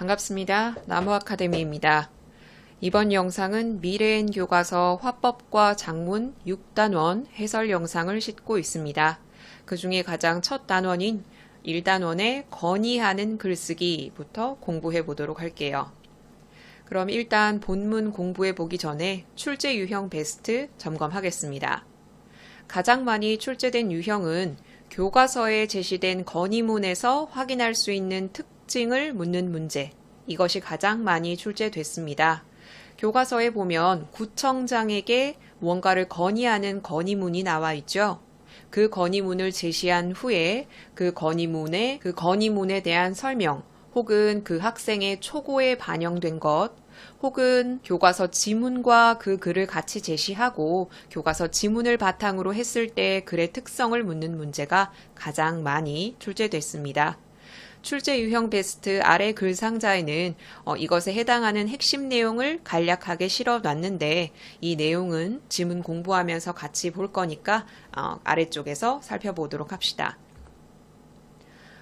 반갑습니다. 나무아카데미입니다. 이번 영상은 미래엔 교과서 화법과 작문 6단원 해설 영상을 싣고 있습니다. 그 중에 가장 첫 단원인 1단원의 건의하는 글쓰기부터 공부해 보도록 할게요. 그럼 일단 본문 공부해 보기 전에 출제 유형 베스트 점검하겠습니다. 가장 많이 출제된 유형은 교과서에 제시된 건의문에서 확인할 수 있는 특징을 묻는 문제, 이것이 가장 많이 출제됐습니다. 교과서에 보면 구청장에게 무언가를 건의하는 건의문이 나와 있죠. 그 건의문을 제시한 후에 그 건의문에 대한 설명, 혹은 그 학생의 초고에 반영된 것, 혹은 교과서 지문과 그 글을 같이 제시하고 교과서 지문을 바탕으로 했을 때 글의 특성을 묻는 문제가 가장 많이 출제됐습니다. 출제 유형 베스트 아래 글 상자에는 이것에 해당하는 핵심 내용을 간략하게 실어 놨는데, 이 내용은 지문 공부하면서 같이 볼 거니까 아래쪽에서 살펴보도록 합시다.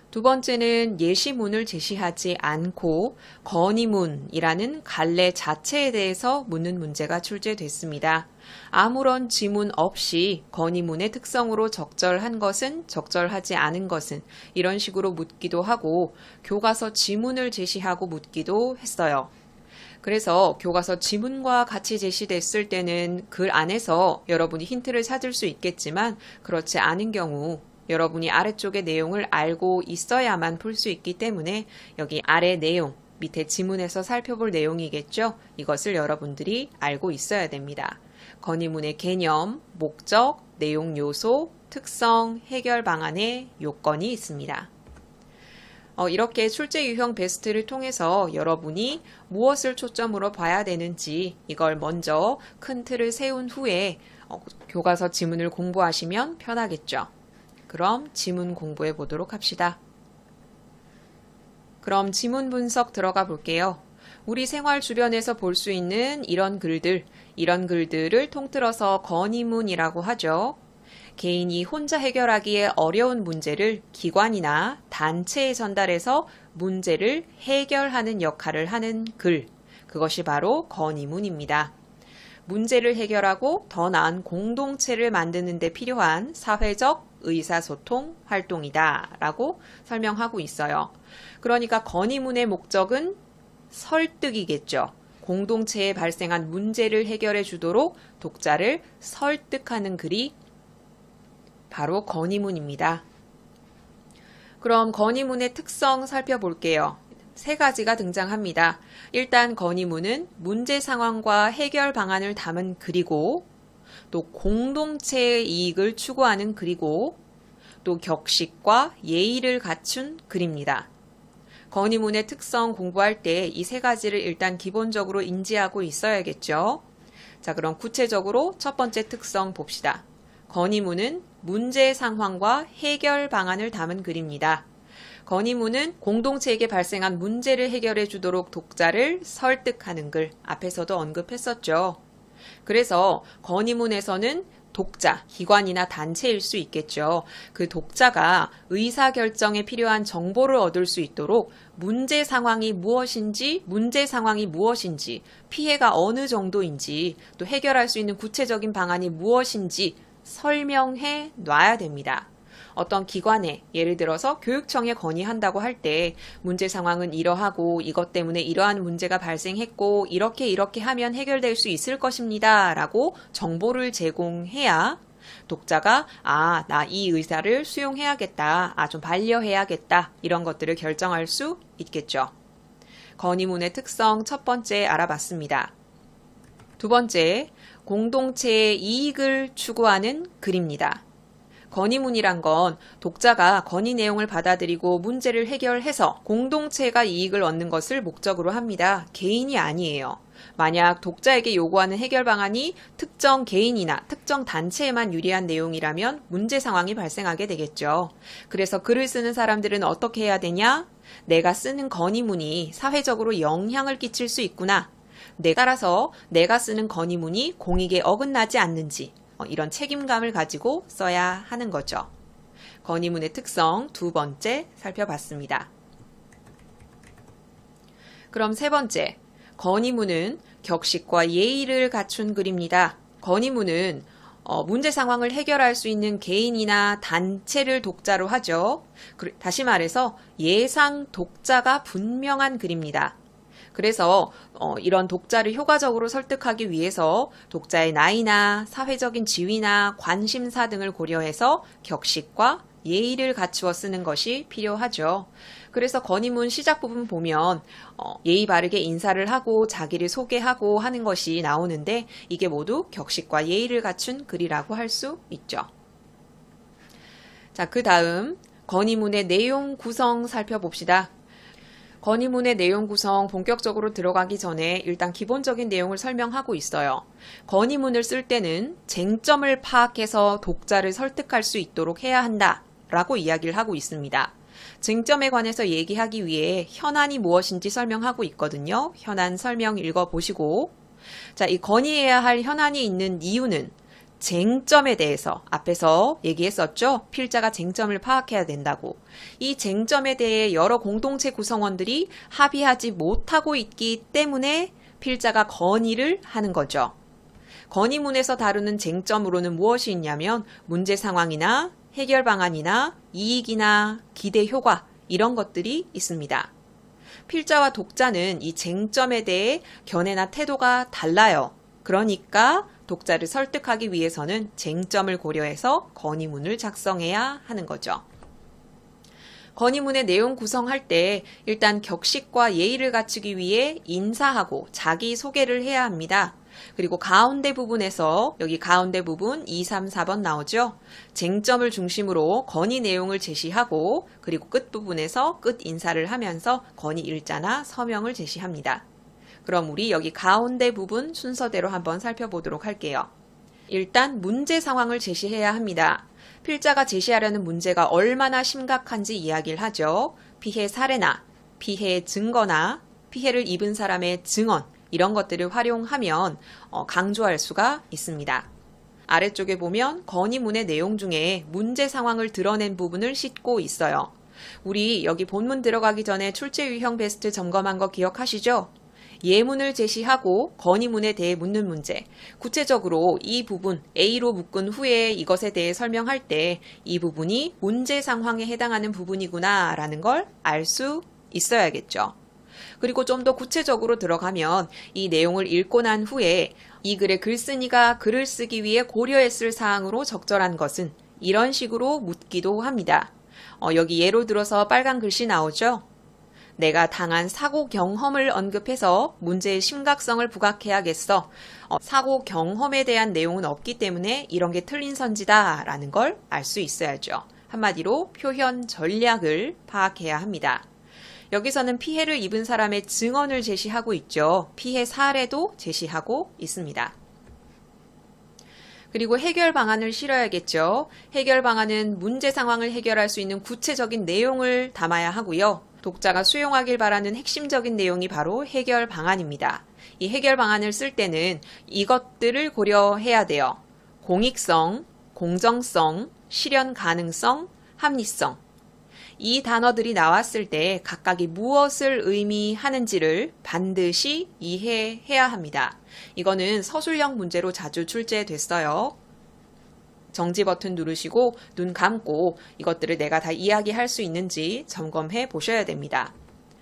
두 번째는 예시문을 제시하지 않고 건의문이라는 갈래 자체에 대해서 묻는 문제가 출제됐습니다. 아무런 지문 없이 건의문의 특성으로 적절한 것은, 적절하지 않은 것은, 이런 식으로 묻기도 하고 교과서 지문을 제시하고 묻기도 했어요. 그래서 교과서 지문과 같이 제시됐을 때는 글 안에서 여러분이 힌트를 찾을 수 있겠지만, 그렇지 않은 경우 여러분이 아래쪽의 내용을 알고 있어야만 풀 수 있기 때문에 여기 아래 내용, 밑에 지문에서 살펴볼 내용이겠죠. 이것을 여러분들이 알고 있어야 됩니다. 건의문의 개념, 목적, 내용 요소, 특성, 해결 방안의 요건이 있습니다. 이렇게 출제 유형 베스트를 통해서 여러분이 무엇을 초점으로 봐야 되는지 이걸 먼저 큰 틀을 세운 후에 교과서 지문을 공부하시면 편하겠죠. 그럼 지문 공부해 보도록 합시다. 그럼 지문 분석 들어가 볼게요. 우리 생활 주변에서 볼 수 있는 이런 글들을 통틀어서 건의문이라고 하죠. 개인이 혼자 해결하기에 어려운 문제를 기관이나 단체에 전달해서 문제를 해결하는 역할을 하는 글, 그것이 바로 건의문입니다. 문제를 해결하고 더 나은 공동체를 만드는 데 필요한 사회적 의사소통 활동이다 라고 설명하고 있어요. 그러니까 건의문의 목적은 설득이겠죠. 공동체에 발생한 문제를 해결해 주도록 독자를 설득하는 글이 바로 건의문입니다. 그럼 건의문의 특성 살펴볼게요. 세 가지가 등장합니다. 일단 건의문은 문제 상황과 해결 방안을 담은 글이고, 또 공동체의 이익을 추구하는 글이고, 또 격식과 예의를 갖춘 글입니다. 건의문의 특성 공부할 때 이 세 가지를 일단 기본적으로 인지하고 있어야겠죠. 자, 그럼 구체적으로 첫 번째 특성 봅시다. 건의문은 문제 상황과 해결 방안을 담은 글입니다. 건의문은 공동체에게 발생한 문제를 해결해 주도록 독자를 설득하는 글, 앞에서도 언급했었죠. 그래서 건의문에서는 독자, 기관이나 단체일 수 있겠죠. 그 독자가 의사결정에 필요한 정보를 얻을 수 있도록 문제 상황이 무엇인지, 피해가 어느 정도인지, 또 해결할 수 있는 구체적인 방안이 무엇인지 설명해 놔야 됩니다. 어떤 기관에, 예를 들어서 교육청에 건의한다고 할 때 문제 상황은 이러하고 이것 때문에 이러한 문제가 발생했고 이렇게 하면 해결될 수 있을 것입니다 라고 정보를 제공해야 독자가 나 이 의사를 수용해야겠다, 좀 반려해야겠다, 이런 것들을 결정할 수 있겠죠. 건의문의 특성 첫 번째 알아봤습니다. 두 번째, 공동체의 이익을 추구하는 글입니다. 건의문이란 건 독자가 건의 내용을 받아들이고 문제를 해결해서 공동체가 이익을 얻는 것을 목적으로 합니다. 개인이 아니에요. 만약 독자에게 요구하는 해결 방안이 특정 개인이나 특정 단체에만 유리한 내용이라면 문제 상황이 발생하게 되겠죠. 그래서 글을 쓰는 사람들은 어떻게 해야 되냐? 내가 쓰는 건의문이 사회적으로 영향을 끼칠 수 있구나. 따라서 내가 쓰는 건의문이 공익에 어긋나지 않는지, 이런 책임감을 가지고 써야 하는 거죠. 건의문의 특성 두 번째 살펴봤습니다. 그럼 세 번째, 건의문은 격식과 예의를 갖춘 글입니다. 건의문은 문제 상황을 해결할 수 있는 개인이나 단체를 독자로 하죠. 다시 말해서 예상 독자가 분명한 글입니다. 그래서 이런 독자를 효과적으로 설득하기 위해서 독자의 나이나 사회적인 지위나 관심사 등을 고려해서 격식과 예의를 갖추어 쓰는 것이 필요하죠. 그래서 건의문 시작 부분 보면 예의 바르게 인사를 하고 자기를 소개하고 하는 것이 나오는데 이게 모두 격식과 예의를 갖춘 글이라고 할 수 있죠. 자, 그 다음 건의문의 내용 구성 살펴봅시다. 건의문의 내용 구성 본격적으로 들어가기 전에 일단 기본적인 내용을 설명하고 있어요. 건의문을 쓸 때는 쟁점을 파악해서 독자를 설득할 수 있도록 해야 한다 라고 이야기를 하고 있습니다. 쟁점에 관해서 얘기하기 위해 현안이 무엇인지 설명하고 있거든요. 현안 설명 읽어보시고, 자, 이 건의해야 할 현안이 있는 이유는 쟁점에 대해서 앞에서 얘기했었죠. 필자가 쟁점을 파악해야 된다고. 이 쟁점에 대해 여러 공동체 구성원들이 합의하지 못하고 있기 때문에 필자가 건의를 하는 거죠. 건의문에서 다루는 쟁점으로는 무엇이 있냐면 문제 상황이나 해결 방안이나 이익이나 기대 효과 이런 것들이 있습니다. 필자와 독자는 이 쟁점에 대해 견해나 태도가 달라요. 그러니까 독자를 설득하기 위해서는 쟁점을 고려해서 건의문을 작성해야 하는 거죠. 건의문의 내용 구성할 때 일단 격식과 예의를 갖추기 위해 인사하고 자기소개를 해야 합니다. 그리고 가운데 부분에서 여기 가운데 부분 2, 3, 4번 나오죠. 쟁점을 중심으로 건의 내용을 제시하고 그리고 끝부분에서 끝 인사를 하면서 건의 일자나 서명을 제시합니다. 그럼 우리 여기 가운데 부분 순서대로 한번 살펴보도록 할게요. 일단 문제 상황을 제시해야 합니다. 필자가 제시하려는 문제가 얼마나 심각한지 이야기를 하죠. 피해 사례나 피해 증거나 피해를 입은 사람의 증언 이런 것들을 활용하면 강조할 수가 있습니다. 아래쪽에 보면 건의문의 내용 중에 문제 상황을 드러낸 부분을 싣고 있어요. 우리 여기 본문 들어가기 전에 출제 유형 베스트 점검한 거 기억하시죠? 예문을 제시하고 건의문에 대해 묻는 문제. 구체적으로 이 부분 A로 묶은 후에 이것에 대해 설명할 때 이 부분이 문제 상황에 해당하는 부분이구나 라는 걸 알 수 있어야겠죠. 그리고 좀 더 구체적으로 들어가면 이 내용을 읽고 난 후에 이 글의 글쓴이가 글을 쓰기 위해 고려했을 사항으로 적절한 것은 이런 식으로 묻기도 합니다. 여기 예로 들어서 빨간 글씨 나오죠? 내가 당한 사고 경험을 언급해서 문제의 심각성을 부각해야겠어. 사고 경험에 대한 내용은 없기 때문에 이런 게 틀린 선지다 라는 걸 알 수 있어야죠. 한마디로 표현 전략을 파악해야 합니다. 여기서는 피해를 입은 사람의 증언을 제시하고 있죠. 피해 사례도 제시하고 있습니다. 그리고 해결 방안을 실어야겠죠. 해결 방안은 문제 상황을 해결할 수 있는 구체적인 내용을 담아야 하고요. 독자가 수용하길 바라는 핵심적인 내용이 바로 해결 방안입니다. 이 해결 방안을 쓸 때는 이것들을 고려해야 돼요. 공익성, 공정성, 실현 가능성, 합리성. 이 단어들이 나왔을 때 각각이 무엇을 의미하는지를 반드시 이해해야 합니다. 이거는 서술형 문제로 자주 출제됐어요. 정지 버튼 누르시고 눈 감고 이것들을 내가 다 이야기할 수 있는지 점검해 보셔야 됩니다.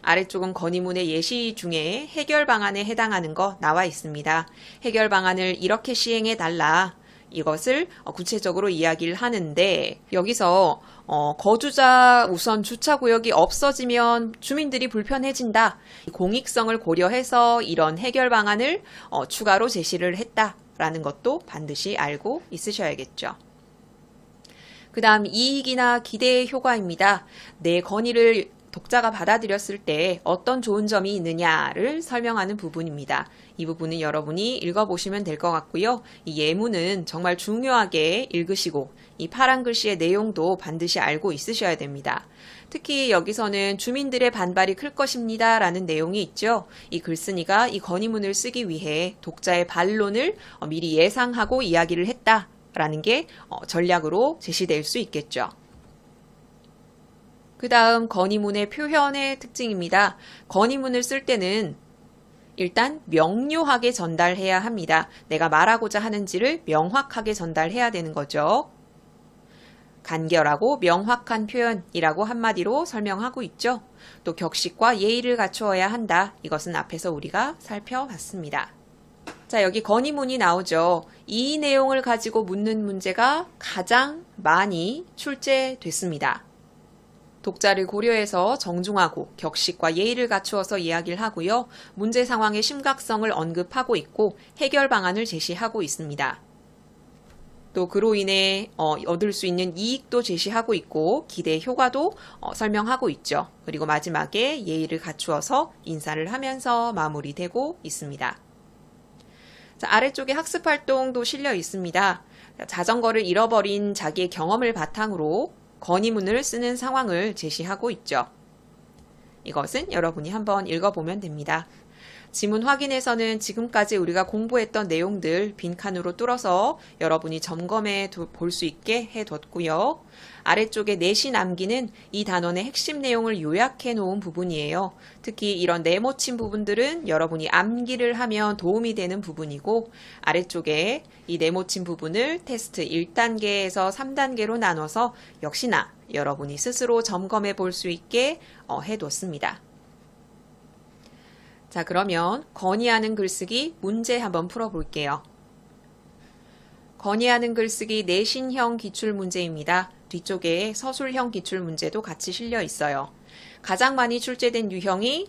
아래쪽은 건의문의 예시 중에 해결 방안에 해당하는 거 나와 있습니다. 해결 방안을 이렇게 시행해 달라. 이것을 구체적으로 이야기를 하는데 여기서 거주자 우선 주차구역이 없어지면 주민들이 불편해진다. 공익성을 고려해서 이런 해결 방안을 추가로 제시를 했다라는 것도 반드시 알고 있으셔야겠죠. 그 다음 이익이나 기대의 효과입니다. 내 건의를 독자가 받아들였을 때 어떤 좋은 점이 있느냐를 설명하는 부분입니다. 이 부분은 여러분이 읽어보시면 될 것 같고요. 이 예문은 정말 중요하게 읽으시고 이 파란 글씨의 내용도 반드시 알고 있으셔야 됩니다. 특히 여기서는 주민들의 반발이 클 것입니다 라는 내용이 있죠. 이 글쓴이가 이 건의문을 쓰기 위해 독자의 반론을 미리 예상하고 이야기를 했다라는 게 전략으로 제시될 수 있겠죠. 그 다음 건의문의 표현의 특징입니다. 건의문을 쓸 때는 일단 명료하게 전달해야 합니다. 내가 말하고자 하는지를 명확하게 전달해야 되는 거죠. 간결하고 명확한 표현이라고 한마디로 설명하고 있죠. 또 격식과 예의를 갖추어야 한다. 이것은 앞에서 우리가 살펴봤습니다. 자, 여기 건의문이 나오죠. 이 내용을 가지고 묻는 문제가 가장 많이 출제됐습니다. 독자를 고려해서 정중하고 격식과 예의를 갖추어서 이야기를 하고요. 문제 상황의 심각성을 언급하고 있고 해결 방안을 제시하고 있습니다. 또 그로 인해 얻을 수 있는 이익도 제시하고 있고 기대 효과도 설명하고 있죠. 그리고 마지막에 예의를 갖추어서 인사를 하면서 마무리되고 있습니다. 자, 아래쪽에 학습활동도 실려 있습니다. 자전거를 잃어버린 자기의 경험을 바탕으로 건의문을 쓰는 상황을 제시하고 있죠. 이것은 여러분이 한번 읽어보면 됩니다. 지문 확인에서는 지금까지 우리가 공부했던 내용들 빈칸으로 뚫어서 여러분이 점검해 볼 수 있게 해뒀고요. 아래쪽에 내시 남기는 이 단원의 핵심 내용을 요약해 놓은 부분이에요. 특히 이런 네모친 부분들은 여러분이 암기를 하면 도움이 되는 부분이고 아래쪽에 이 네모친 부분을 테스트 1단계에서 3단계로 나눠서 역시나 여러분이 스스로 점검해 볼 수 있게 해뒀습니다. 자, 그러면 건의하는 글쓰기 문제 한번 풀어볼게요. 건의하는 글쓰기 내신형 기출문제입니다. 뒤쪽에 서술형 기출문제도 같이 실려 있어요. 가장 많이 출제된 유형이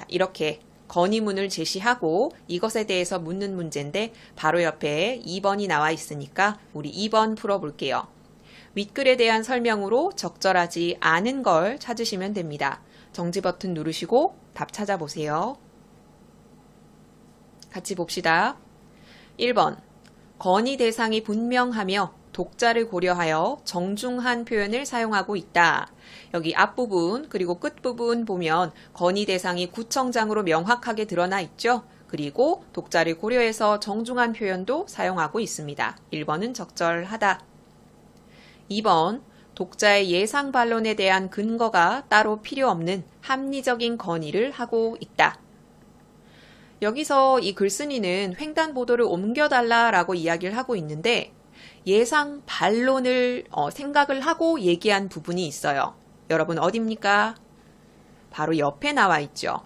이렇게 건의문을 제시하고 이것에 대해서 묻는 문제인데 바로 옆에 2번이 나와 있으니까 우리 2번 풀어볼게요. 윗글에 대한 설명으로 적절하지 않은 걸 찾으시면 됩니다. 정지 버튼 누르시고 답 찾아보세요. 같이 봅시다. 1번. 건의 대상이 분명하며 독자를 고려하여 정중한 표현을 사용하고 있다. 여기 앞부분 그리고 끝부분 보면 건의 대상이 구청장으로 명확하게 드러나 있죠. 그리고 독자를 고려해서 정중한 표현도 사용하고 있습니다. 1번은 적절하다. 2번. 독자의 예상 반론에 대한 근거가 따로 필요 없는 합리적인 건의를 하고 있다. 여기서 이 글쓴이는 횡단보도를 옮겨달라라고 이야기를 하고 있는데 예상 반론을 생각을 하고 얘기한 부분이 있어요. 여러분 어디입니까? 바로 옆에 나와 있죠.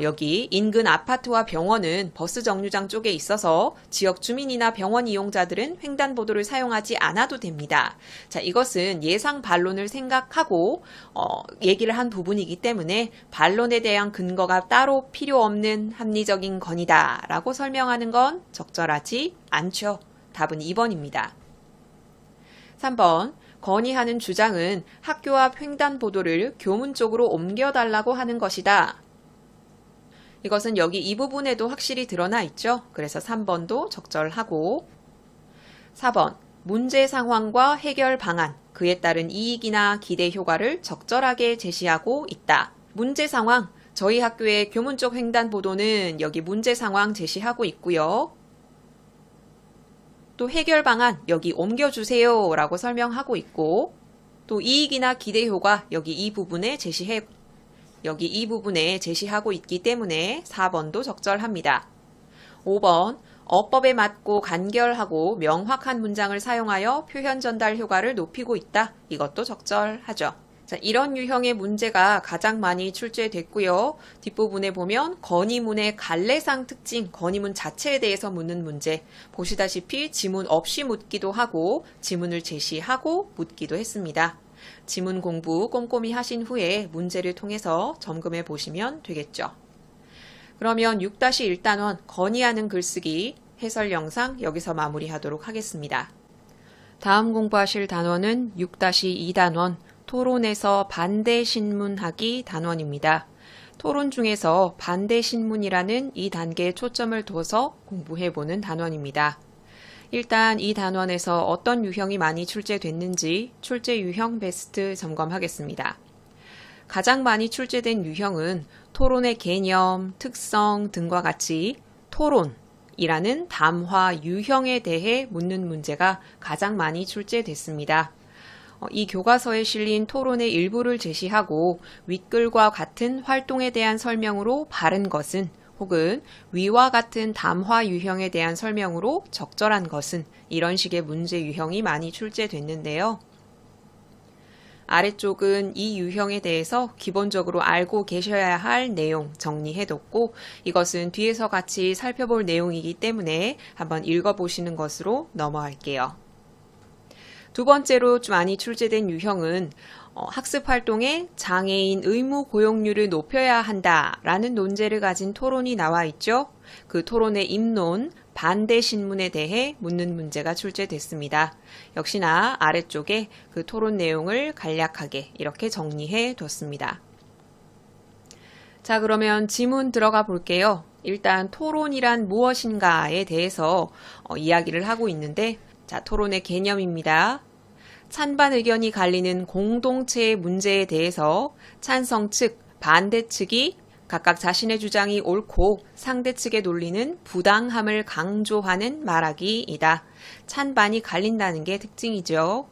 여기 인근 아파트와 병원은 버스 정류장 쪽에 있어서 지역 주민이나 병원 이용자들은 횡단보도를 사용하지 않아도 됩니다. 자, 이것은 예상 반론을 생각하고 얘기를 한 부분이기 때문에 반론에 대한 근거가 따로 필요 없는 합리적인 건의다 라고 설명하는 건 적절하지 않죠. 답은 2번입니다. 3번. 건의하는 주장은 학교 앞 횡단보도를 교문 쪽으로 옮겨달라고 하는 것이다. 이것은 여기 이 부분에도 확실히 드러나 있죠. 그래서 3번도 적절하고 4번. 문제 상황과 해결 방안, 그에 따른 이익이나 기대 효과를 적절하게 제시하고 있다. 문제 상황, 저희 학교의 교문 쪽 횡단보도는 여기 문제 상황 제시하고 있고요. 또 해결 방안, 여기 옮겨주세요 라고 설명하고 있고 또 이익이나 기대 효과, 여기 이 부분에 제시하고 있기 때문에 4번도 적절합니다. 5번. 어법에 맞고 간결하고 명확한 문장을 사용하여 표현 전달 효과를 높이고 있다. 이것도 적절하죠. 자, 이런 유형의 문제가 가장 많이 출제됐고요. 뒷부분에 보면 건의문의 갈래상 특징, 건의문 자체에 대해서 묻는 문제. 보시다시피 지문 없이 묻기도 하고 지문을 제시하고 묻기도 했습니다. 지문 공부 꼼꼼히 하신 후에 문제를 통해서 점검해 보시면 되겠죠. 그러면 6-1단원 건의하는 글쓰기 해설 영상 여기서 마무리하도록 하겠습니다. 다음 공부하실 단원은 6-2단원 토론에서 반대 신문하기 단원입니다. 토론 중에서 반대 신문이라는 이 단계에 초점을 둬서 공부해보는 단원입니다. 일단 이 단원에서 어떤 유형이 많이 출제됐는지 출제 유형 베스트 점검하겠습니다. 가장 많이 출제된 유형은 토론의 개념, 특성 등과 같이 토론이라는 담화 유형에 대해 묻는 문제가 가장 많이 출제됐습니다. 이 교과서에 실린 토론의 일부를 제시하고 윗글과 같은 활동에 대한 설명으로 바른 것은 혹은 위와 같은 담화 유형에 대한 설명으로 적절한 것은 이런 식의 문제 유형이 많이 출제됐는데요. 아래쪽은 이 유형에 대해서 기본적으로 알고 계셔야 할 내용 정리해뒀고 이것은 뒤에서 같이 살펴볼 내용이기 때문에 한번 읽어보시는 것으로 넘어갈게요. 두 번째로 많이 출제된 유형은 학습활동에 장애인 의무 고용률을 높여야 한다라는 논제를 가진 토론이 나와 있죠. 그 토론의 입론, 반대 신문에 대해 묻는 문제가 출제됐습니다. 역시나 아래쪽에 그 토론 내용을 간략하게 이렇게 정리해 뒀습니다. 자, 그러면 지문 들어가 볼게요. 일단 토론이란 무엇인가에 대해서 이야기를 하고 있는데, 자, 토론의 개념입니다. 찬반 의견이 갈리는 공동체의 문제에 대해서 찬성 측, 반대 측이 각각 자신의 주장이 옳고 상대 측의 논리는 부당함을 강조하는 말하기이다. 찬반이 갈린다는 게 특징이죠.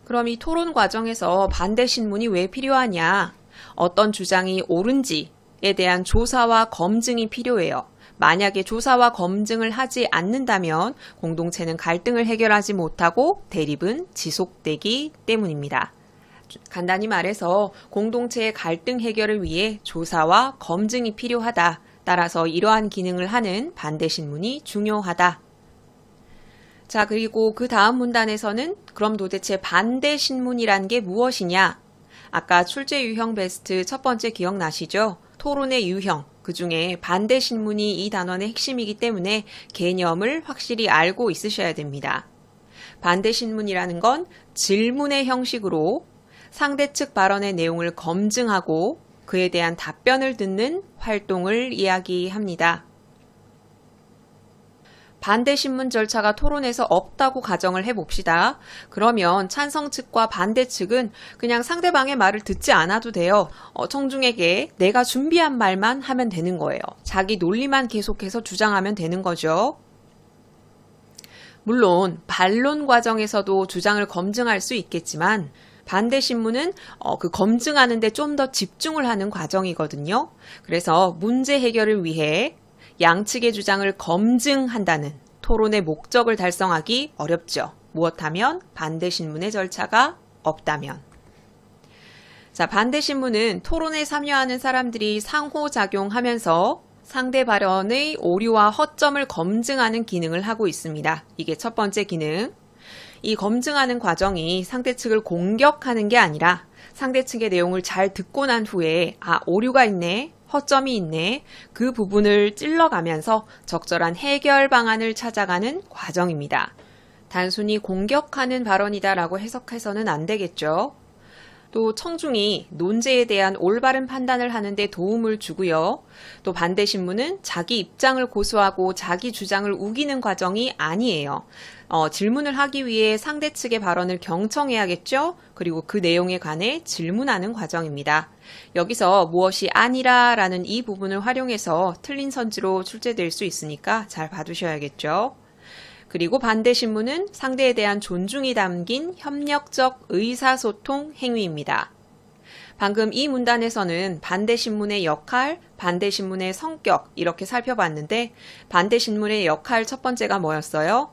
그럼 이 토론 과정에서 반대 신문이 왜 필요하냐? 어떤 주장이 옳은지에 대한 조사와 검증이 필요해요. 만약에 조사와 검증을 하지 않는다면 공동체는 갈등을 해결하지 못하고 대립은 지속되기 때문입니다. 간단히 말해서 공동체의 갈등 해결을 위해 조사와 검증이 필요하다. 따라서 이러한 기능을 하는 반대 신문이 중요하다. 자, 그리고 그 다음 문단에서는 그럼 도대체 반대 신문이란 게 무엇이냐? 아까 출제 유형 베스트 첫 번째 기억나시죠? 토론의 유형, 그 중에 반대 신문이 이 단원의 핵심이기 때문에 개념을 확실히 알고 있으셔야 됩니다. 반대 신문이라는 건 질문의 형식으로 상대 측 발언의 내용을 검증하고 그에 대한 답변을 듣는 활동을 이야기합니다. 반대 신문 절차가 토론에서 없다고 가정을 해봅시다. 그러면 찬성 측과 반대 측은 그냥 상대방의 말을 듣지 않아도 돼요. 청중에게 내가 준비한 말만 하면 되는 거예요. 자기 논리만 계속해서 주장하면 되는 거죠. 물론 반론 과정에서도 주장을 검증할 수 있겠지만 반대 신문은 그 검증하는데 좀 더 집중을 하는 과정이거든요. 그래서 문제 해결을 위해 양측의 주장을 검증한다는 토론의 목적을 달성하기 어렵죠. 무엇하면 반대 신문의 절차가 없다면. 자, 반대 신문은 토론에 참여하는 사람들이 상호작용하면서 상대 발언의 오류와 허점을 검증하는 기능을 하고 있습니다. 이게 첫 번째 기능. 이 검증하는 과정이 상대 측을 공격하는 게 아니라 상대 측의 내용을 잘 듣고 난 후에 오류가 있네, 허점이 있네, 그 부분을 찔러가면서 적절한 해결 방안을 찾아가는 과정입니다. 단순히 공격하는 발언이다라고 해석해서는 안 되겠죠. 또 청중이 논제에 대한 올바른 판단을 하는 데 도움을 주고요. 또 반대 신문은 자기 입장을 고수하고 자기 주장을 우기는 과정이 아니에요. 질문을 하기 위해 상대 측의 발언을 경청해야겠죠. 그리고 그 내용에 관해 질문하는 과정입니다. 여기서 무엇이 아니라 라는 이 부분을 활용해서 틀린 선지로 출제될 수 있으니까 잘 봐두셔야겠죠. 그리고 반대 신문은 상대에 대한 존중이 담긴 협력적 의사소통 행위입니다. 방금 이 문단에서는 반대 신문의 역할, 반대 신문의 성격 이렇게 살펴봤는데 반대 신문의 역할 첫 번째가 뭐였어요?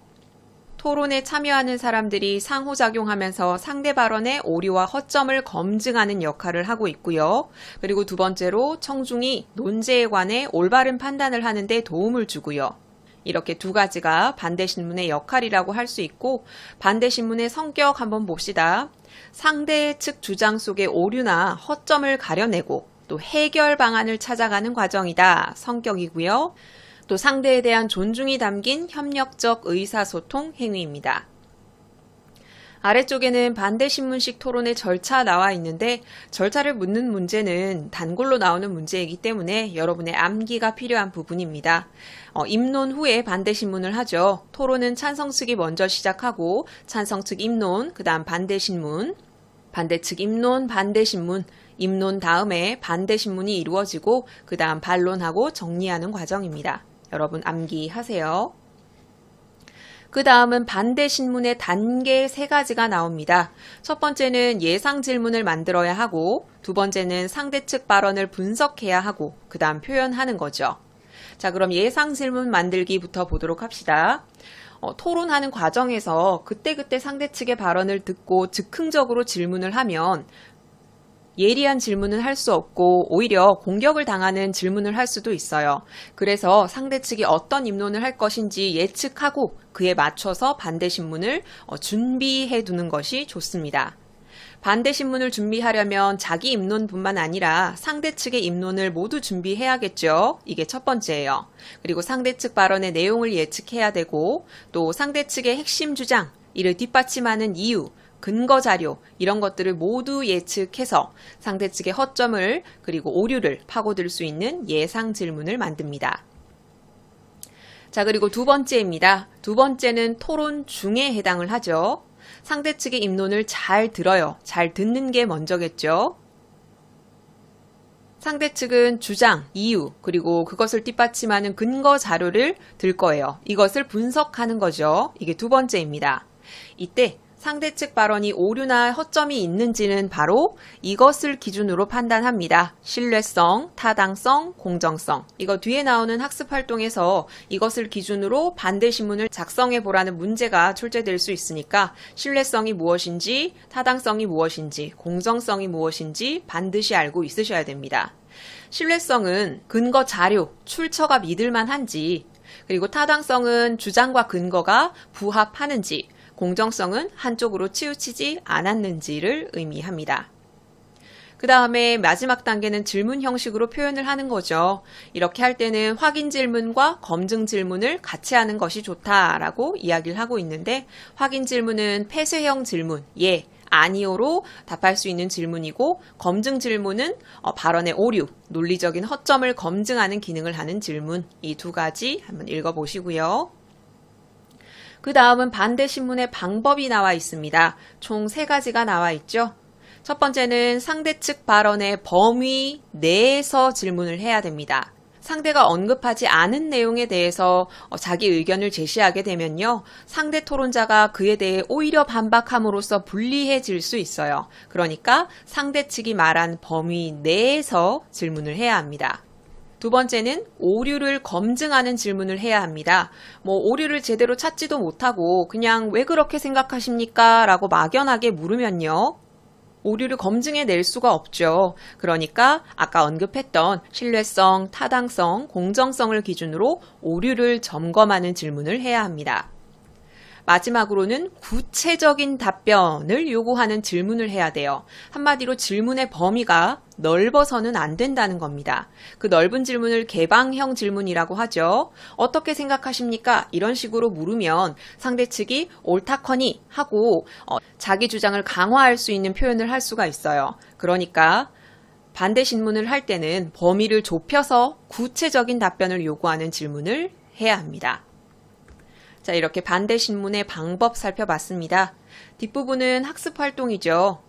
토론에 참여하는 사람들이 상호작용하면서 상대 발언의 오류와 허점을 검증하는 역할을 하고 있고요. 그리고 두 번째로 청중이 논제에 관해 올바른 판단을 하는 데 도움을 주고요. 이렇게 두 가지가 반대 신문의 역할이라고 할 수 있고 반대 신문의 성격 한번 봅시다. 상대 측 주장 속의 오류나 허점을 가려내고 또 해결 방안을 찾아가는 과정이다. 성격이고요. 또 상대에 대한 존중이 담긴 협력적 의사소통 행위입니다. 아래쪽에는 반대 신문식 토론의 절차 나와 있는데 절차를 묻는 문제는 단골로 나오는 문제이기 때문에 여러분의 암기가 필요한 부분입니다. 입론 후에 반대 신문을 하죠. 토론은 찬성 측이 먼저 시작하고 찬성 측 입론, 그 다음 반대 신문, 반대 측 입론, 반대 신문, 입론 다음에 반대 신문이 이루어지고 그 다음 반론하고 정리하는 과정입니다. 여러분 암기하세요. 그 다음은 반대 신문의 단계 3가지가 나옵니다. 첫 번째는 예상 질문을 만들어야 하고, 두 번째는 상대 측 발언을 분석해야 하고, 그 다음 표현하는 거죠. 자, 그럼 예상 질문 만들기부터 보도록 합시다. 토론하는 과정에서 그때그때 상대 측의 발언을 듣고 즉흥적으로 질문을 하면 예리한 질문은 할 수 없고 오히려 공격을 당하는 질문을 할 수도 있어요. 그래서 상대 측이 어떤 입론을 할 것인지 예측하고 그에 맞춰서 반대 신문을 준비해 두는 것이 좋습니다. 반대 신문을 준비하려면 자기 입론뿐만 아니라 상대 측의 입론을 모두 준비해야겠죠. 이게 첫 번째예요. 그리고 상대 측 발언의 내용을 예측해야 되고 또 상대 측의 핵심 주장, 이를 뒷받침하는 이유, 근거 자료 이런 것들을 모두 예측해서 상대 측의 허점을 그리고 오류를 파고들 수 있는 예상 질문을 만듭니다. 자, 그리고 두 번째입니다. 두 번째는 토론 중에 해당을 하죠. 상대 측의 입론을 잘 들어요. 잘 듣는 게 먼저겠죠. 상대 측은 주장, 이유, 그리고 그것을 뒷받침하는 근거 자료를 들 거예요. 이것을 분석하는 거죠. 이게 두 번째입니다. 이때 상대 측 발언이 오류나 허점이 있는지는 바로 이것을 기준으로 판단합니다. 신뢰성, 타당성, 공정성. 이거 뒤에 나오는 학습 활동에서 이것을 기준으로 반대 신문을 작성해 보라는 문제가 출제될 수 있으니까 신뢰성이 무엇인지, 타당성이 무엇인지, 공정성이 무엇인지 반드시 알고 있으셔야 됩니다. 신뢰성은 근거 자료, 출처가 믿을만한지, 그리고 타당성은 주장과 근거가 부합하는지, 공정성은 한쪽으로 치우치지 않았는지를 의미합니다. 그 다음에 마지막 단계는 질문 형식으로 표현을 하는 거죠. 이렇게 할 때는 확인 질문과 검증 질문을 같이 하는 것이 좋다라고 이야기를 하고 있는데, 확인 질문은 폐쇄형 질문, 예, 아니오로 답할 수 있는 질문이고, 검증 질문은 발언의 오류, 논리적인 허점을 검증하는 기능을 하는 질문, 이 두 가지 한번 읽어보시고요. 그 다음은 반대 신문의 방법이 나와 있습니다. 총 3가지가 나와 있죠. 첫 번째는 상대 측 발언의 범위 내에서 질문을 해야 됩니다. 상대가 언급하지 않은 내용에 대해서 자기 의견을 제시하게 되면요, 상대 토론자가 그에 대해 오히려 반박함으로써 불리해질 수 있어요. 그러니까 상대 측이 말한 범위 내에서 질문을 해야 합니다. 두 번째는 오류를 검증하는 질문을 해야 합니다. 오류를 제대로 찾지도 못하고 그냥 왜 그렇게 생각하십니까? 라고 막연하게 물으면요, 오류를 검증해 낼 수가 없죠. 그러니까 아까 언급했던 신뢰성, 타당성, 공정성을 기준으로 오류를 점검하는 질문을 해야 합니다. 마지막으로는 구체적인 답변을 요구하는 질문을 해야 돼요. 한마디로 질문의 범위가 넓어서는 안 된다는 겁니다. 그 넓은 질문을 개방형 질문이라고 하죠. 어떻게 생각하십니까? 이런 식으로 물으면 상대 측이 옳다커니 하고 자기 주장을 강화할 수 있는 표현을 할 수가 있어요. 그러니까 반대 신문을 할 때는 범위를 좁혀서 구체적인 답변을 요구하는 질문을 해야 합니다. 자, 이렇게 반대 신문의 방법 살펴봤습니다. 뒷부분은 학습 활동이죠.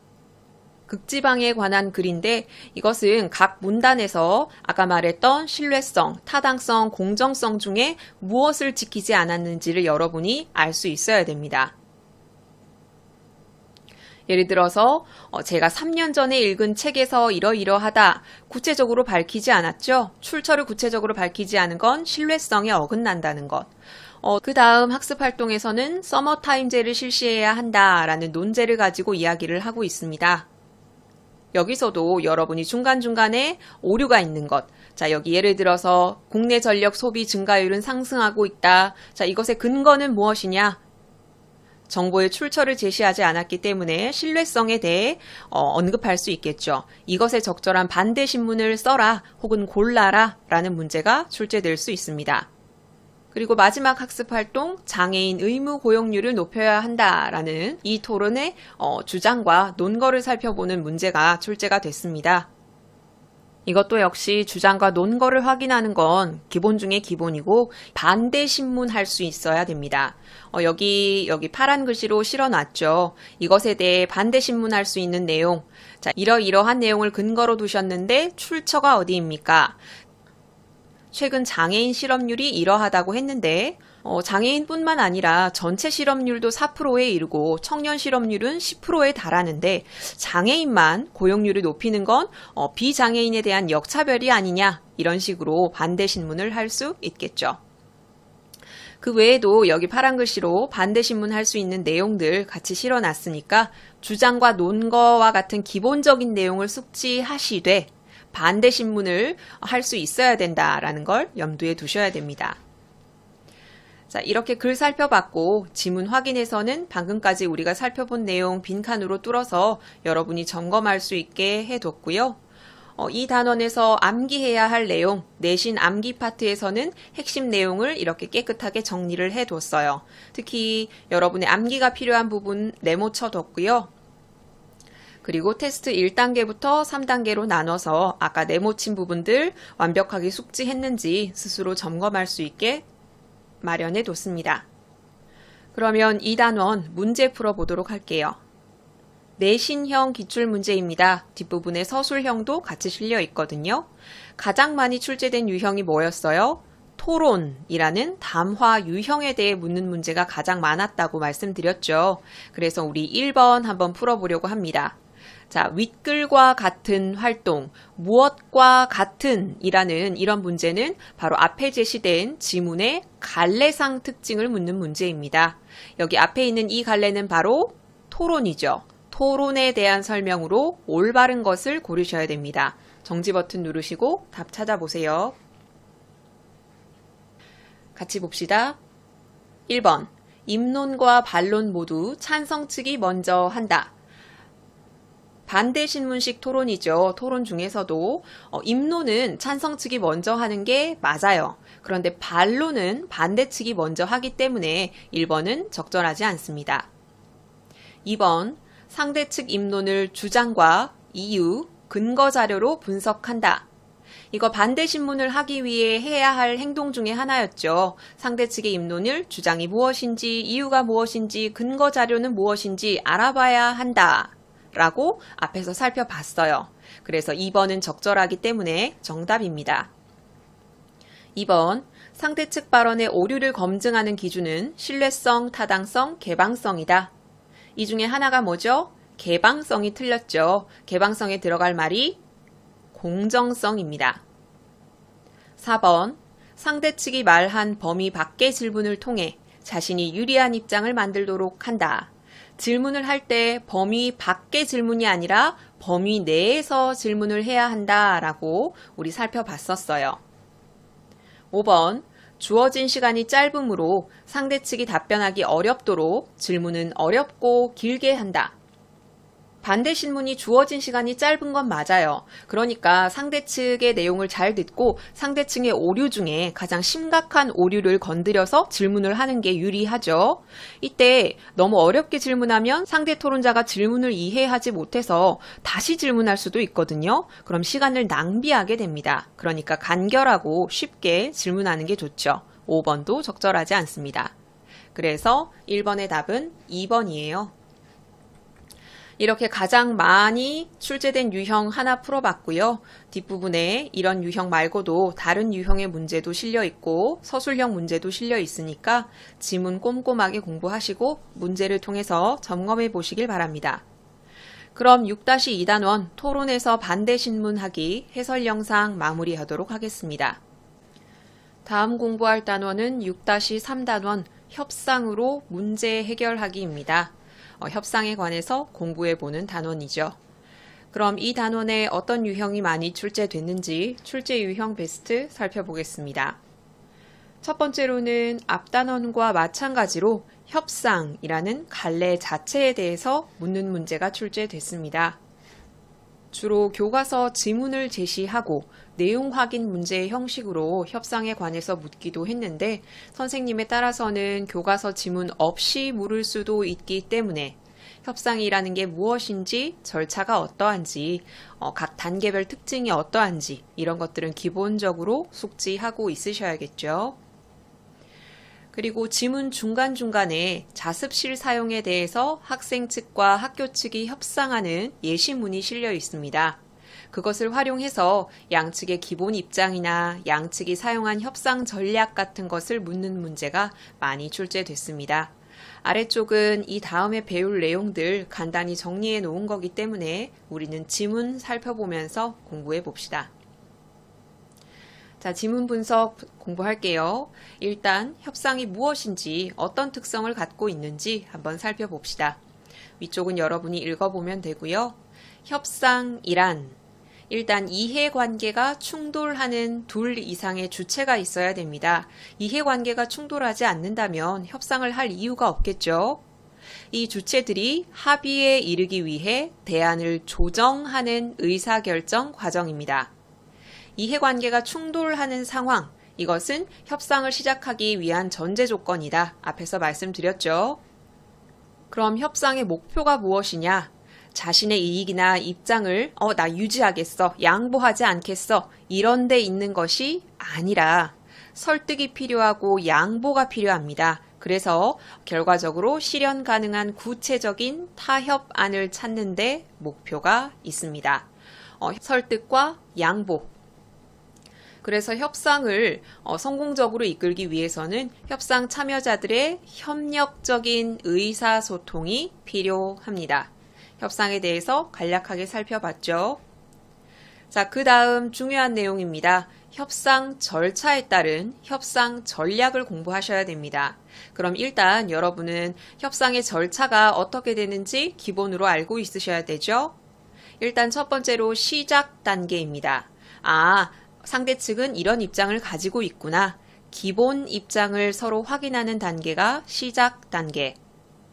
극지방에 관한 글인데 이것은 각 문단에서 아까 말했던 신뢰성, 타당성, 공정성 중에 무엇을 지키지 않았는지를 여러분이 알 수 있어야 됩니다. 예를 들어서 제가 3년 전에 읽은 책에서 이러이러하다 구체적으로 밝히지 않았죠? 출처를 구체적으로 밝히지 않은 건 신뢰성에 어긋난다는 것. 그 다음 학습 활동에서는 서머타임제를 실시해야 한다라는 논제를 가지고 이야기를 하고 있습니다. 여기서도 여러분이 중간중간에 오류가 있는 것. 자, 여기 예를 들어서 국내 전력 소비 증가율은 상승하고 있다. 자, 이것의 근거는 무엇이냐? 정보의 출처를 제시하지 않았기 때문에 신뢰성에 대해 언급할 수 있겠죠. 이것에 적절한 반대 신문을 써라 혹은 골라라 라는 문제가 출제될 수 있습니다. 그리고 마지막 학습 활동, 장애인 의무 고용률을 높여야 한다라는 이 토론의 주장과 논거를 살펴보는 문제가 출제가 됐습니다. 이것도 역시 주장과 논거를 확인하는 건 기본 중에 기본이고 반대 신문할 수 있어야 됩니다. 여기 파란 글씨로 실어놨죠. 이것에 대해 반대 신문할 수 있는 내용. 자, 이러이러한 내용을 근거로 두셨는데 출처가 어디입니까? 최근 장애인 실업률이 이러하다고 했는데 장애인뿐만 아니라 전체 실업률도 4%에 이르고 청년 실업률은 10%에 달하는데 장애인만 고용률을 높이는 건 비장애인에 대한 역차별이 아니냐 이런 식으로 반대 신문을 할 수 있겠죠. 그 외에도 여기 파란 글씨로 반대 신문 할 수 있는 내용들 같이 실어놨으니까 주장과 논거와 같은 기본적인 내용을 숙지하시되 반대 신문을 할 수 있어야 된다라는 걸 염두에 두셔야 됩니다. 자, 이렇게 글 살펴봤고 지문 확인에서는 방금까지 우리가 살펴본 내용 빈칸으로 뚫어서 여러분이 점검할 수 있게 해뒀고요. 이 단원에서 암기해야 할 내용, 내신 암기 파트에서는 핵심 내용을 이렇게 깨끗하게 정리를 해뒀어요. 특히 여러분의 암기가 필요한 부분 메모쳐뒀고요. 그리고 테스트 1단계부터 3단계로 나눠서 아까 네모친 부분들 완벽하게 숙지했는지 스스로 점검할 수 있게 마련해 뒀습니다. 그러면 이 단원 문제 풀어보도록 할게요. 내신형 기출문제입니다. 뒷부분에 서술형도 같이 실려 있거든요. 가장 많이 출제된 유형이 뭐였어요? 토론이라는 담화 유형에 대해 묻는 문제가 가장 많았다고 말씀드렸죠. 그래서 우리 1번 한번 풀어보려고 합니다. 자, 윗글과 같은 활동, 무엇과 같은 이라는 이런 문제는 바로 앞에 제시된 지문의 갈래상 특징을 묻는 문제입니다. 여기 앞에 있는 이 갈래는 바로 토론이죠. 토론에 대한 설명으로 올바른 것을 고르셔야 됩니다. 정지 버튼 누르시고 답 찾아보세요. 같이 봅시다. 1번, 입론과 반론 모두 찬성 측이 먼저 한다. 반대 신문식 토론이죠. 토론 중에서도 입론은 찬성 측이 먼저 하는 게 맞아요. 그런데 반론은 반대 측이 먼저 하기 때문에 1번은 적절하지 않습니다. 2번, 상대 측 입론을 주장과 이유, 근거 자료로 분석한다. 이거 반대 신문을 하기 위해 해야 할 행동 중에 하나였죠. 상대 측의 입론을 주장이 무엇인지, 이유가 무엇인지, 근거 자료는 무엇인지 알아봐야 한다. 라고 앞에서 살펴봤어요. 그래서 2번은 적절하기 때문에 정답입니다. 2번, 상대 측 발언의 오류를 검증하는 기준은 신뢰성, 타당성, 개방성이다. 이 중에 하나가 뭐죠? 개방성이 틀렸죠. 개방성에 들어갈 말이 공정성입니다. 4번, 상대 측이 말한 범위 밖의 질문을 통해 자신이 유리한 입장을 만들도록 한다. 질문을 할 때 범위 밖의 질문이 아니라 범위 내에서 질문을 해야 한다라고 우리 살펴봤었어요. 5번, 주어진 시간이 짧으므로 상대 측이 답변하기 어렵도록 질문은 어렵고 길게 한다. 반대 신문이 주어진 시간이 짧은 건 맞아요. 그러니까 상대 측의 내용을 잘 듣고 상대 측의 오류 중에 가장 심각한 오류를 건드려서 질문을 하는 게 유리하죠. 이때 너무 어렵게 질문하면 상대 토론자가 질문을 이해하지 못해서 다시 질문할 수도 있거든요. 그럼 시간을 낭비하게 됩니다. 그러니까 간결하고 쉽게 질문하는 게 좋죠. 5번도 적절하지 않습니다. 그래서 1번의 답은 2번이에요. 이렇게 가장 많이 출제된 유형 하나 풀어봤고요. 뒷부분에 이런 유형 말고도 다른 유형의 문제도 실려 있고 서술형 문제도 실려 있으니까 지문 꼼꼼하게 공부하시고 문제를 통해서 점검해 보시길 바랍니다. 그럼 6-2단원 토론에서 반대 신문하기 해설 영상 마무리하도록 하겠습니다. 다음 공부할 단원은 6-3단원 협상으로 문제 해결하기입니다. 협상에 관해서 공부해보는 단원이죠. 그럼 이 단원에 어떤 유형이 많이 출제됐는지 출제 유형 베스트 살펴보겠습니다. 첫 번째로는 앞 단원과 마찬가지로 협상이라는 갈래 자체에 대해서 묻는 문제가 출제됐습니다. 주로 교과서 지문을 제시하고 내용 확인 문제의 형식으로 협상에 관해서 묻기도 했는데 선생님에 따라서는 교과서 지문 없이 물을 수도 있기 때문에 협상이라는 게 무엇인지, 절차가 어떠한지, 각 단계별 특징이 어떠한지 이런 것들은 기본적으로 숙지하고 있으셔야겠죠. 그리고 지문 중간중간에 자습실 사용에 대해서 학생 측과 학교 측이 협상하는 예시문이 실려 있습니다. 그것을 활용해서 양측의 기본 입장이나 양측이 사용한 협상 전략 같은 것을 묻는 문제가 많이 출제됐습니다. 아래쪽은 이 다음에 배울 내용들 간단히 정리해 놓은 거기 때문에 우리는 지문 살펴보면서 공부해 봅시다. 자, 지문 분석 공부할게요. 일단 협상이 무엇인지 어떤 특성을 갖고 있는지 한번 살펴봅시다. 위쪽은 여러분이 읽어보면 되고요. 협상이란 일단 이해관계가 충돌하는 둘 이상의 주체가 있어야 됩니다. 이해관계가 충돌하지 않는다면 협상을 할 이유가 없겠죠. 이 주체들이 합의에 이르기 위해 대안을 조정하는 의사결정 과정입니다. 이해관계가 충돌하는 상황, 이것은 협상을 시작하기 위한 전제 조건이다. 앞에서 말씀드렸죠. 그럼 협상의 목표가 무엇이냐? 자신의 이익이나 입장을 나 유지하겠어, 양보하지 않겠어 이런 데 있는 것이 아니라 설득이 필요하고 양보가 필요합니다. 그래서 결과적으로 실현 가능한 구체적인 타협안을 찾는 데 목표가 있습니다. 설득과 양보. 그래서 협상을 성공적으로 이끌기 위해서는 협상 참여자들의 협력적인 의사소통이 필요합니다. 협상에 대해서 간략하게 살펴봤죠. 자, 그 다음 중요한 내용입니다. 협상 절차에 따른 협상 전략을 공부하셔야 됩니다. 그럼 일단 여러분은 협상의 절차가 어떻게 되는지 기본으로 알고 있으셔야 되죠. 일단 첫 번째로 시작 단계입니다. 상대 측은 이런 입장을 가지고 있구나. 기본 입장을 서로 확인하는 단계가 시작 단계.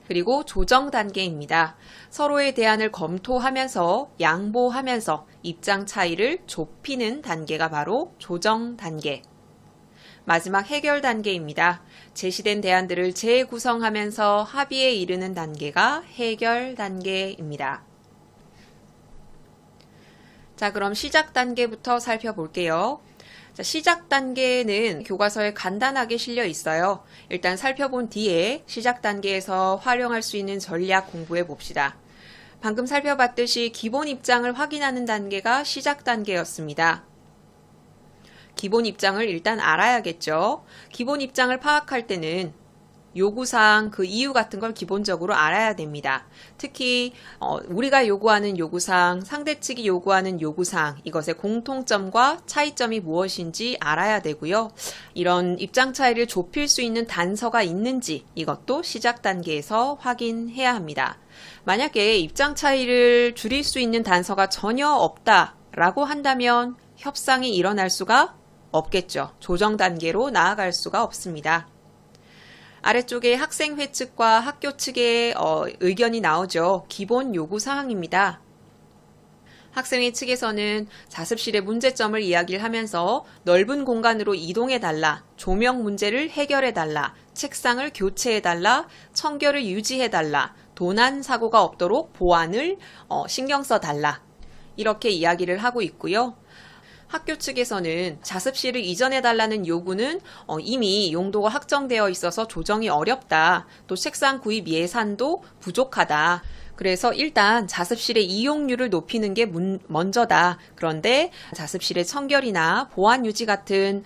그리고 조정 단계입니다. 서로의 대안을 검토하면서 양보하면서 입장 차이를 좁히는 단계가 바로 조정 단계. 마지막 해결 단계입니다. 제시된 대안들을 재구성하면서 합의에 이르는 단계가 해결 단계입니다. 자, 그럼 시작 단계부터 살펴볼게요. 자, 시작 단계는 교과서에 간단하게 실려 있어요. 일단 살펴본 뒤에 시작 단계에서 활용할 수 있는 전략 공부해 봅시다. 방금 살펴봤듯이 기본 입장을 확인하는 단계가 시작 단계였습니다. 기본 입장을 일단 알아야겠죠. 기본 입장을 파악할 때는 요구사항, 그 이유 같은 걸 기본적으로 알아야 됩니다. 특히 우리가 요구하는 요구사항, 상대 측이 요구하는 요구사항, 이것의 공통점과 차이점이 무엇인지 알아야 되고요. 이런 입장 차이를 좁힐 수 있는 단서가 있는지 이것도 시작 단계에서 확인해야 합니다. 만약에 입장 차이를 줄일 수 있는 단서가 전혀 없다라고 한다면 협상이 일어날 수가 없겠죠. 조정 단계로 나아갈 수가 없습니다. 아래쪽에 학생회 측과 학교 측의 의견이 나오죠. 기본 요구사항입니다. 학생회 측에서는 자습실의 문제점을 이야기를 하면서 넓은 공간으로 이동해달라, 조명 문제를 해결해달라, 책상을 교체해달라, 청결을 유지해달라, 도난 사고가 없도록 보안을 신경 써달라 이렇게 이야기를 하고 있고요. 학교 측에서는 자습실을 이전해달라는 요구는 이미 용도가 확정되어 있어서 조정이 어렵다. 또 책상 구입 예산도 부족하다. 그래서 일단 자습실의 이용률을 높이는 게 먼저다. 그런데 자습실의 청결이나 보안 유지 같은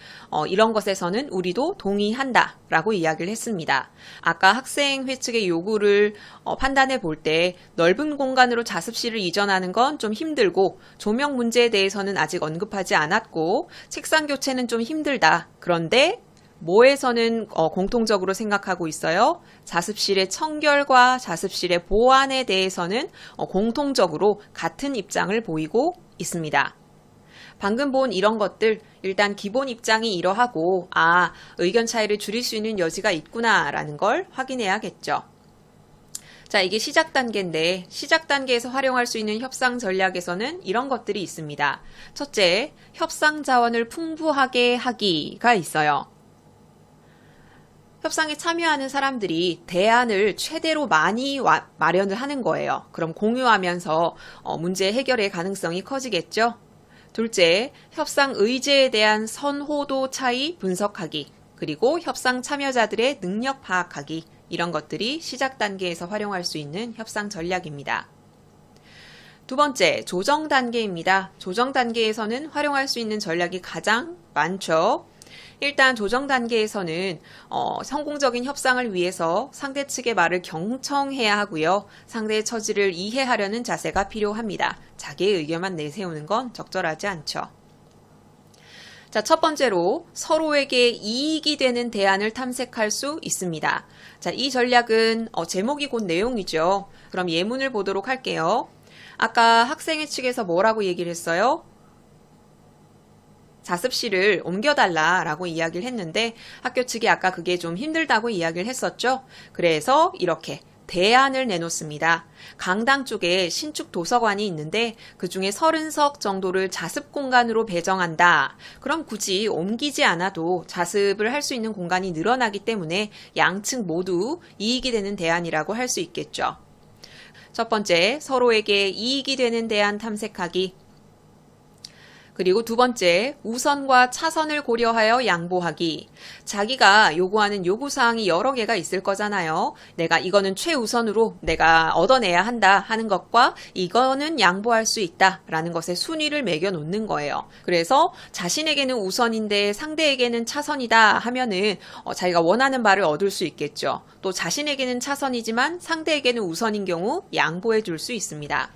이런 것에서는 우리도 동의한다 라고 이야기를 했습니다. 아까 학생회 측의 요구를 판단해 볼 때 넓은 공간으로 자습실을 이전하는 건 좀 힘들고 조명 문제에 대해서는 아직 언급하지 않았고 책상 교체는 좀 힘들다. 그런데 뭐에서는 공통적으로 생각하고 있어요. 자습실의 청결과 자습실의 보안에 대해서는 공통적으로 같은 입장을 보이고 있습니다. 방금 본 이런 것들 일단 기본 입장이 이러하고 의견 차이를 줄일 수 있는 여지가 있구나라는 걸 확인해야겠죠. 자, 이게 시작 단계인데 시작 단계에서 활용할 수 있는 협상 전략에서는 이런 것들이 있습니다. 첫째, 협상 자원을 풍부하게 하기가 있어요. 협상에 참여하는 사람들이 대안을 최대로 많이 마련을 하는 거예요. 그럼 공유하면서 문제 해결의 가능성이 커지겠죠. 둘째, 협상 의제에 대한 선호도 차이 분석하기, 그리고 협상 참여자들의 능력 파악하기, 이런 것들이 시작 단계에서 활용할 수 있는 협상 전략입니다. 두 번째, 조정 단계입니다. 조정 단계에서는 활용할 수 있는 전략이 가장 많죠. 일단 조정 단계에서는 성공적인 협상을 위해서 상대 측의 말을 경청해야 하고요. 상대의 처지를 이해하려는 자세가 필요합니다. 자기의 의견만 내세우는 건 적절하지 않죠. 자, 첫 번째로 서로에게 이익이 되는 대안을 탐색할 수 있습니다. 자, 이 전략은 제목이 곧 내용이죠. 그럼 예문을 보도록 할게요. 아까 학생회 측에서 뭐라고 얘기를 했어요? 자습실을 옮겨달라라고 이야기를 했는데 학교 측이 아까 그게 좀 힘들다고 이야기를 했었죠. 그래서 이렇게 대안을 내놓습니다. 강당 쪽에 신축 도서관이 있는데 그중에 30석 정도를 자습 공간으로 배정한다. 그럼 굳이 옮기지 않아도 자습을 할 수 있는 공간이 늘어나기 때문에 양측 모두 이익이 되는 대안이라고 할 수 있겠죠. 첫 번째, 서로에게 이익이 되는 대안 탐색하기. 그리고 두 번째, 우선과 차선을 고려하여 양보하기. 자기가 요구하는 요구사항이 여러 개가 있을 거잖아요. 내가 이거는 최우선으로 내가 얻어내야 한다 하는 것과 이거는 양보할 수 있다 라는 것에 순위를 매겨 놓는 거예요. 그래서 자신에게는 우선인데 상대에게는 차선이다 하면은 자기가 원하는 바를 얻을 수 있겠죠. 또 자신에게는 차선이지만 상대에게는 우선인 경우 양보해 줄 수 있습니다.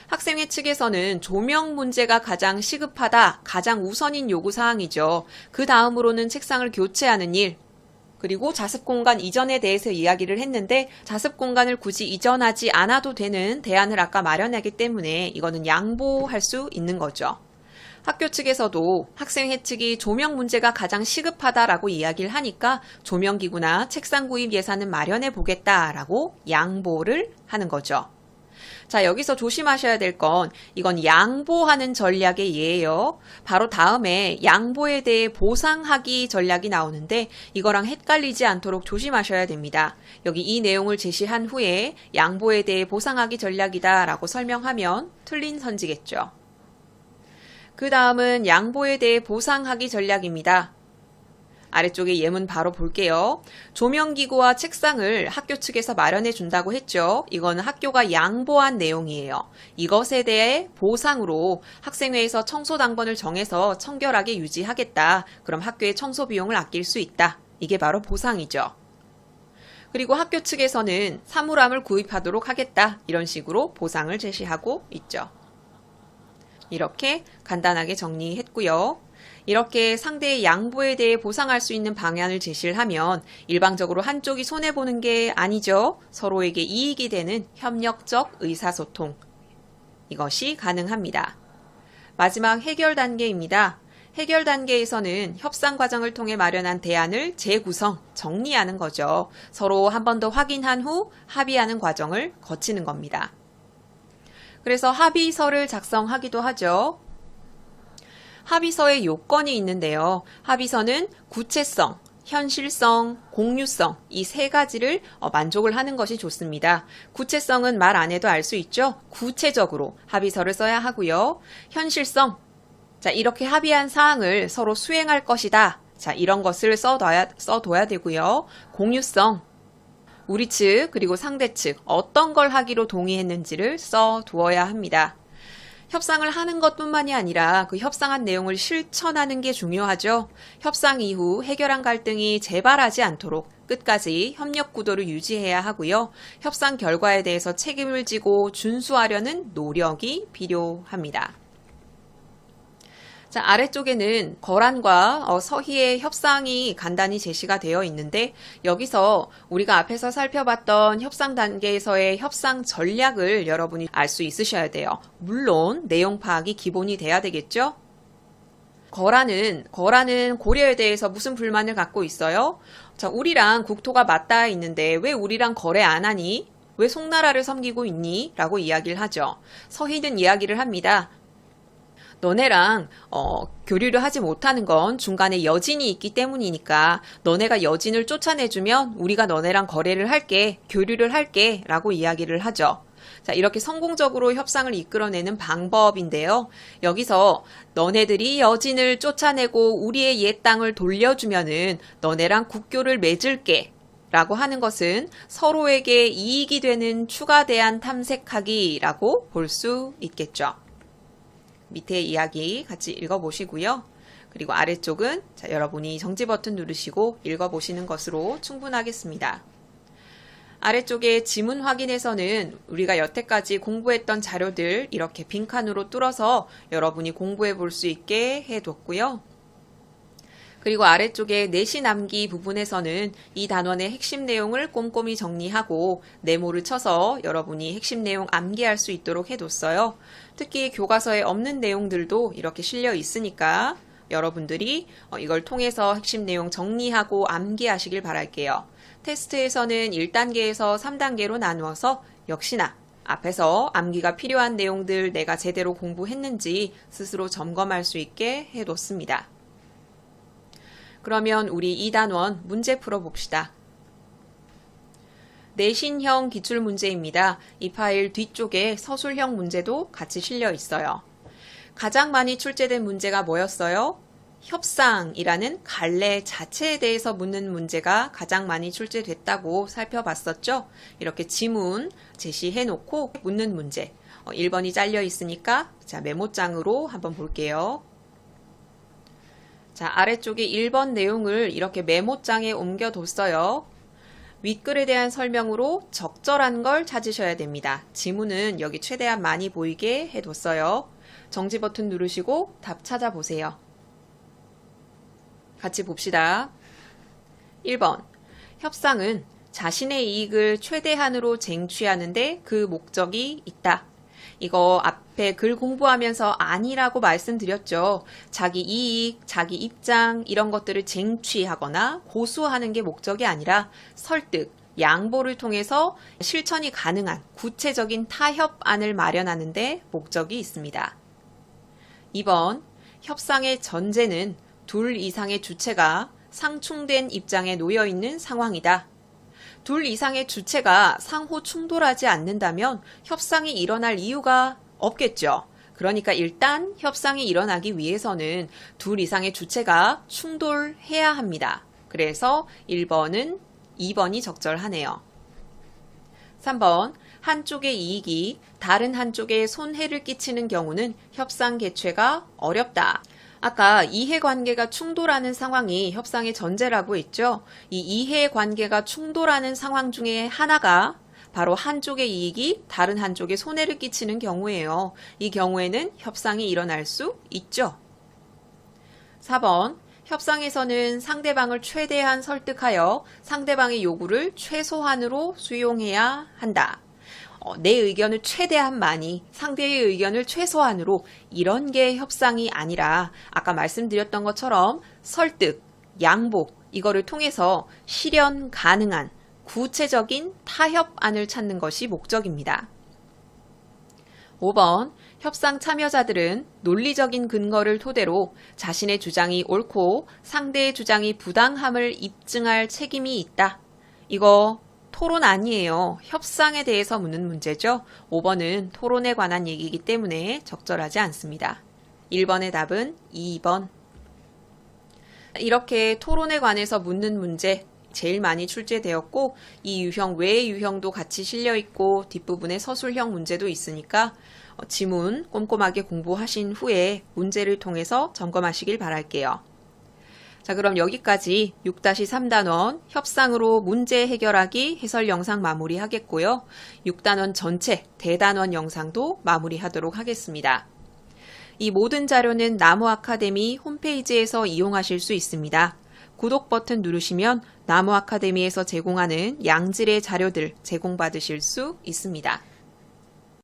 학생회 측에서는 조명 문제가 가장 시급하다, 가장 우선인 요구사항이죠. 그 다음으로는 책상을 교체하는 일, 그리고 자습공간 이전에 대해서 이야기를 했는데 자습공간을 굳이 이전하지 않아도 되는 대안을 아까 마련하기 때문에 이거는 양보할 수 있는 거죠. 학교 측에서도 학생회 측이 조명 문제가 가장 시급하다라고 이야기를 하니까 조명기구나 책상 구입 예산은 마련해 보겠다라고 양보를 하는 거죠. 자, 여기서 조심하셔야 될 건 이건 양보하는 전략의 예예요. 바로 다음에 양보에 대해 보상하기 전략이 나오는데 이거랑 헷갈리지 않도록 조심하셔야 됩니다. 여기 이 내용을 제시한 후에 양보에 대해 보상하기 전략이다 라고 설명하면 틀린 선지겠죠. 그 다음은 양보에 대해 보상하기 전략입니다. 아래쪽에 예문 바로 볼게요. 조명기구와 책상을 학교 측에서 마련해 준다고 했죠. 이거는 학교가 양보한 내용이에요. 이것에 대해 보상으로 학생회에서 청소당번을 정해서 청결하게 유지하겠다. 그럼 학교의 청소 비용을 아낄 수 있다. 이게 바로 보상이죠. 그리고 학교 측에서는 사물함을 구입하도록 하겠다. 이런 식으로 보상을 제시하고 있죠. 이렇게 간단하게 정리했고요. 이렇게 상대의 양보에 대해 보상할 수 있는 방안을 제시를 하면 일방적으로 한쪽이 손해보는 게 아니죠. 서로에게 이익이 되는 협력적 의사소통. 이것이 가능합니다. 마지막 해결 단계입니다. 해결 단계에서는 협상 과정을 통해 마련한 대안을 재구성, 정리하는 거죠. 서로 한 번 더 확인한 후 합의하는 과정을 거치는 겁니다. 그래서 합의서를 작성하기도 하죠. 합의서에 요건이 있는데요. 합의서는 구체성, 현실성, 공유성 이 세 가지를 만족을 하는 것이 좋습니다. 구체성은 말 안 해도 알 수 있죠. 구체적으로 합의서를 써야 하고요. 현실성, 자 이렇게 합의한 사항을 서로 수행할 것이다. 자 이런 것을 써둬야 되고요. 공유성, 우리 측 그리고 상대 측 어떤 걸 하기로 동의했는지를 써두어야 합니다. 협상을 하는 것뿐만이 아니라 그 협상한 내용을 실천하는 게 중요하죠. 협상 이후 해결한 갈등이 재발하지 않도록 끝까지 협력 구도를 유지해야 하고요. 협상 결과에 대해서 책임을 지고 준수하려는 노력이 필요합니다. 자, 아래쪽에는 거란과 서희의 협상이 간단히 제시가 되어 있는데 여기서 우리가 앞에서 살펴봤던 협상 단계에서의 협상 전략을 여러분이 알 수 있으셔야 돼요. 물론 내용 파악이 기본이 돼야 되겠죠? 거란은 고려에 대해서 무슨 불만을 갖고 있어요? 자, 우리랑 국토가 맞닿아 있는데 왜 우리랑 거래 안 하니? 왜 송나라를 섬기고 있니? 라고 이야기를 하죠. 서희는 이야기를 합니다. 너네랑 교류를 하지 못하는 건 중간에 여진이 있기 때문이니까 너네가 여진을 쫓아내주면 우리가 너네랑 거래를 할게, 교류를 할게 라고 이야기를 하죠. 자, 이렇게 성공적으로 협상을 이끌어내는 방법인데요. 여기서 너네들이 여진을 쫓아내고 우리의 옛 땅을 돌려주면은 너네랑 국교를 맺을게. 라고 하는 것은 서로에게 이익이 되는 추가 대안 탐색하기 라고 볼 수 있겠죠. 밑에 이야기 같이 읽어보시고요. 그리고 아래쪽은 여러분이 정지 버튼 누르시고 읽어보시는 것으로 충분하겠습니다. 아래쪽에 지문 확인에서는 우리가 여태까지 공부했던 자료들 이렇게 빈칸으로 뚫어서 여러분이 공부해 볼 수 있게 해뒀고요. 그리고 아래쪽에 내시 남기 부분에서는 이 단원의 핵심 내용을 꼼꼼히 정리하고 네모를 쳐서 여러분이 핵심 내용 암기할 수 있도록 해뒀어요. 특히 교과서에 없는 내용들도 이렇게 실려 있으니까 여러분들이 이걸 통해서 핵심 내용 정리하고 암기하시길 바랄게요. 테스트에서는 1단계에서 3단계로 나누어서 역시나 앞에서 암기가 필요한 내용들 내가 제대로 공부했는지 스스로 점검할 수 있게 해뒀습니다. 그러면 우리 2단원 문제 풀어봅시다. 내신형 기출문제입니다. 이 파일 뒤쪽에 서술형 문제도 같이 실려 있어요. 가장 많이 출제된 문제가 뭐였어요? 협상이라는 갈래 자체에 대해서 묻는 문제가 가장 많이 출제됐다고 살펴봤었죠. 이렇게 지문 제시해 놓고 묻는 문제. 1번이 잘려 있으니까 자, 메모장으로 한번 볼게요. 자, 아래쪽에 1번 내용을 이렇게 메모장에 옮겨뒀어요. 윗글에 대한 설명으로 적절한 걸 찾으셔야 됩니다. 지문은 여기 최대한 많이 보이게 해뒀어요. 정지 버튼 누르시고 답 찾아보세요. 같이 봅시다. 1번. 협상은 자신의 이익을 최대한으로 쟁취하는데 그 목적이 있다. 이거 앞에 글 공부하면서 아니라고 말씀드렸죠. 자기 이익, 자기 입장 이런 것들을 쟁취하거나 고수하는 게 목적이 아니라 설득, 양보를 통해서 실천이 가능한 구체적인 타협안을 마련하는 데 목적이 있습니다. 2번. 협상의 전제는 둘 이상의 주체가 상충된 입장에 놓여 있는 상황이다. 둘 이상의 주체가 상호 충돌하지 않는다면 협상이 일어날 이유가 없겠죠. 그러니까 일단 협상이 일어나기 위해서는 둘 이상의 주체가 충돌해야 합니다. 그래서 1번은 2번이 적절하네요. 3번. 한쪽의 이익이 다른 한쪽에 손해를 끼치는 경우는 협상 개최가 어렵다. 아까 이해관계가 충돌하는 상황이 협상의 전제라고 했죠. 이 이해관계가 충돌하는 상황 중에 하나가 바로 한쪽의 이익이 다른 한쪽에 손해를 끼치는 경우예요. 이 경우에는 협상이 일어날 수 있죠. 4번. 협상에서는 상대방을 최대한 설득하여 상대방의 요구를 최소한으로 수용해야 한다. 내 의견을 최대한 많이, 상대의 의견을 최소한으로 이런 게 협상이 아니라 아까 말씀드렸던 것처럼 설득, 양보 이거를 통해서 실현 가능한 구체적인 타협안을 찾는 것이 목적입니다. 5번. 협상 참여자들은 논리적인 근거를 토대로 자신의 주장이 옳고 상대의 주장이 부당함을 입증할 책임이 있다. 이거 토론 아니에요. 협상에 대해서 묻는 문제죠. 5번은 토론에 관한 얘기이기 때문에 적절하지 않습니다. 1번의 답은 2번. 이렇게 토론에 관해서 묻는 문제 제일 많이 출제되었고 이 유형 외의 유형도 같이 실려있고 뒷부분에 서술형 문제도 있으니까 지문 꼼꼼하게 공부하신 후에 문제를 통해서 점검하시길 바랄게요. 자, 그럼 여기까지 6-3단원 협상으로 문제 해결하기 해설 영상 마무리하겠고요. 6단원 전체 대단원 영상도 마무리하도록 하겠습니다. 이 모든 자료는 나무 아카데미 홈페이지에서 이용하실 수 있습니다. 구독 버튼 누르시면 나무 아카데미에서 제공하는 양질의 자료들 제공받으실 수 있습니다.